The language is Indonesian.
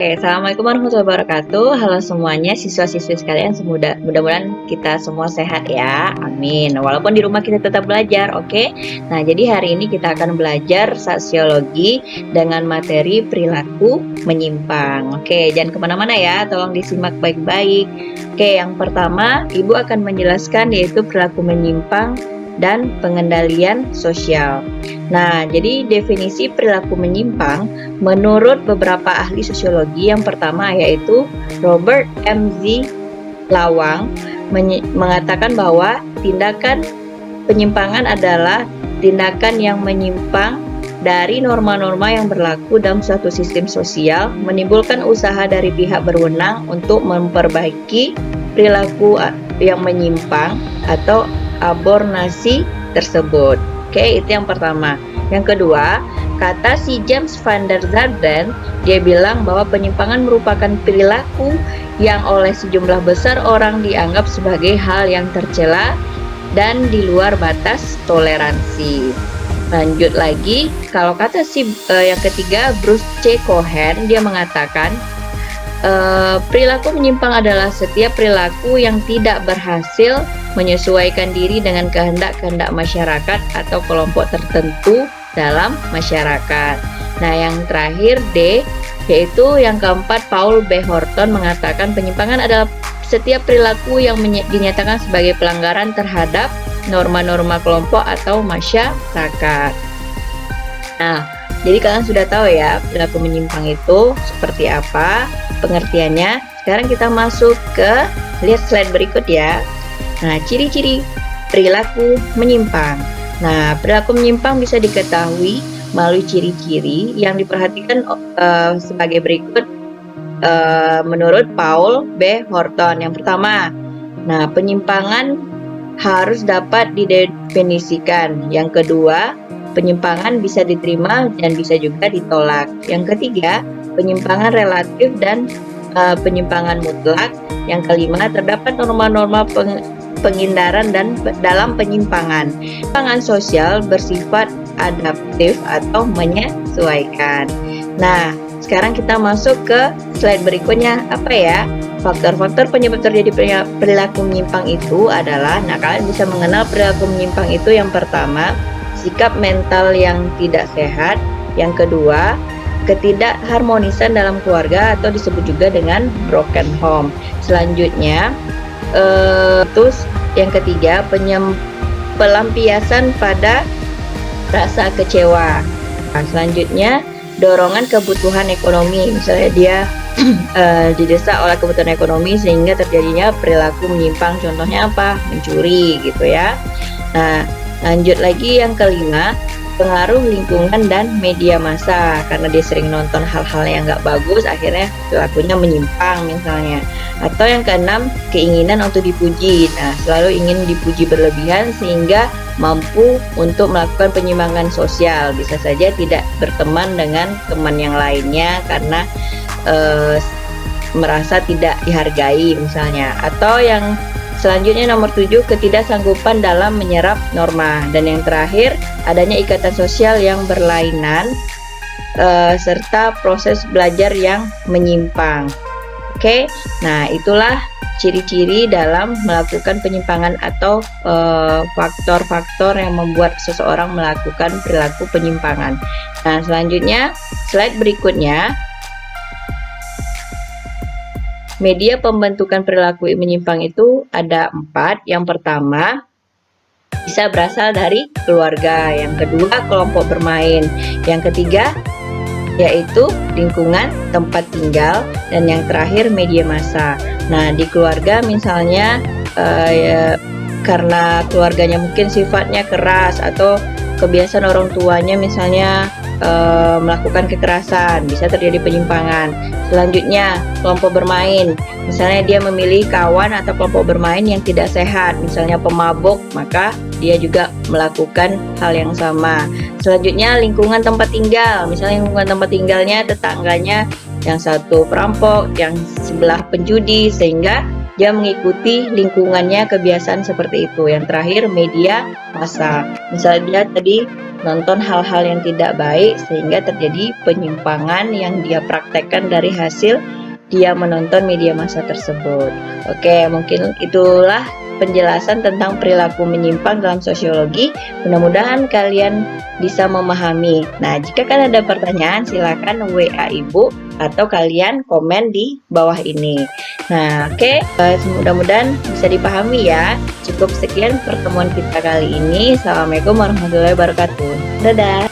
Oke, Assalamualaikum warahmatullahi wabarakatuh. Halo semuanya, siswa-siswi sekalian. Mudah-mudahan kita semua sehat ya. Amin. Walaupun di rumah kita tetap belajar, oke? Nah, jadi hari ini kita akan belajar sosiologi dengan materi perilaku menyimpang. Oke, jangan kemana-mana ya. Tolong disimak baik-baik. Oke, yang pertama, Ibu akan menjelaskan yaitu perilaku menyimpang dan pengendalian sosial. Nah, jadi definisi perilaku menyimpang menurut beberapa ahli sosiologi, yang pertama yaitu Robert M.Z. Lawang mengatakan bahwa tindakan penyimpangan adalah tindakan yang menyimpang dari norma-norma yang berlaku dalam suatu sistem sosial, menimbulkan usaha dari pihak berwenang untuk memperbaiki perilaku yang menyimpang atau abornasi tersebut. Oke, itu yang pertama. Yang kedua, kata si James van der Zarden, dia bilang bahwa penyimpangan merupakan perilaku yang oleh sejumlah besar orang dianggap sebagai hal yang tercela dan di luar batas toleransi. Lanjut lagi, kalau kata yang ketiga, Bruce C. Cohen, dia mengatakan perilaku menyimpang adalah setiap perilaku yang tidak berhasil menyesuaikan diri dengan kehendak-kehendak masyarakat atau kelompok tertentu dalam masyarakat. Nah, yang terakhir D, yaitu yang keempat, Paul B. Horton mengatakan penyimpangan adalah setiap perilaku yang dinyatakan sebagai pelanggaran terhadap norma-norma kelompok atau masyarakat. Nah, jadi kalian sudah tahu ya perilaku menyimpang itu seperti apa pengertiannya. Sekarang kita masuk ke lihat slide berikut ya. Nah, ciri-ciri perilaku menyimpang. Nah, perilaku menyimpang bisa diketahui melalui ciri-ciri yang diperhatikan sebagai berikut menurut Paul B. Horton. Yang pertama, nah, penyimpangan harus dapat didefinisikan. Yang kedua, penyimpangan bisa diterima dan bisa juga ditolak. Yang ketiga, penyimpangan relatif dan penyimpangan mutlak. Yang kelima, terdapat norma-norma penghindaran dan dalam penyimpangan. Penyimpangan sosial bersifat adaptif atau menyesuaikan. Nah, sekarang kita masuk ke slide berikutnya. Apa ya? Faktor-faktor penyebab terjadi perilaku menyimpang itu adalah, nah, kalian bisa mengenal perilaku menyimpang itu. Yang pertama, sikap mental yang tidak sehat. Yang kedua, ketidakharmonisan dalam keluarga atau disebut juga dengan broken home. Selanjutnya, terus yang ketiga, pelampiasan pada rasa kecewa. Nah, selanjutnya, dorongan kebutuhan ekonomi. Misalnya dia didesak oleh kebutuhan ekonomi sehingga terjadinya perilaku menyimpang. Contohnya apa? Mencuri gitu ya. Nah, lanjut lagi yang kelima, pengaruh lingkungan dan media massa. Karena dia sering nonton hal-hal yang nggak bagus, akhirnya perilakunya menyimpang misalnya. Atau yang keenam, keinginan untuk dipuji. Nah, selalu ingin dipuji berlebihan sehingga mampu untuk melakukan penyimpangan sosial. Bisa saja tidak berteman dengan teman yang lainnya karena merasa tidak dihargai misalnya. Atau yang selanjutnya nomor 7, ketidaksanggupan dalam menyerap norma. Dan yang terakhir, adanya ikatan sosial yang berlainan serta proses belajar yang menyimpang. Oke, nah itulah ciri-ciri dalam melakukan penyimpangan atau faktor-faktor yang membuat seseorang melakukan perilaku penyimpangan. Nah, selanjutnya slide berikutnya. Media pembentukan perilaku menyimpang itu ada 4. Yang pertama, bisa berasal dari keluarga. Yang kedua, kelompok bermain. Yang ketiga, yaitu lingkungan tempat tinggal. Dan yang terakhir, media massa. Nah, di keluarga misalnya karena keluarganya mungkin sifatnya keras atau kebiasaan orang tuanya misalnya melakukan kekerasan, bisa terjadi penyimpangan. Selanjutnya, kelompok bermain. Misalnya dia memilih kawan atau kelompok bermain yang tidak sehat, misalnya pemabuk, maka dia juga melakukan hal yang sama. Selanjutnya, lingkungan tempat tinggal. Misalnya lingkungan tempat tinggalnya tetangganya yang satu perampok, yang sebelah penjudi, sehingga dia mengikuti lingkungannya kebiasaan seperti itu. Yang terakhir, media massa. Misalnya dia tadi nonton hal-hal yang tidak baik sehingga terjadi penyimpangan yang dia praktekkan dari hasil dia menonton media massa tersebut. Oke, mungkin itulah penjelasan tentang perilaku menyimpang dalam sosiologi. Mudah-mudahan kalian bisa memahami. Nah, jika kalian ada pertanyaan, silakan WA Ibu atau kalian komen di bawah ini. Nah, oke, mudah-mudahan bisa dipahami ya. Cukup sekian pertemuan kita kali ini. Assalamualaikum warahmatullahi wabarakatuh. Dadah.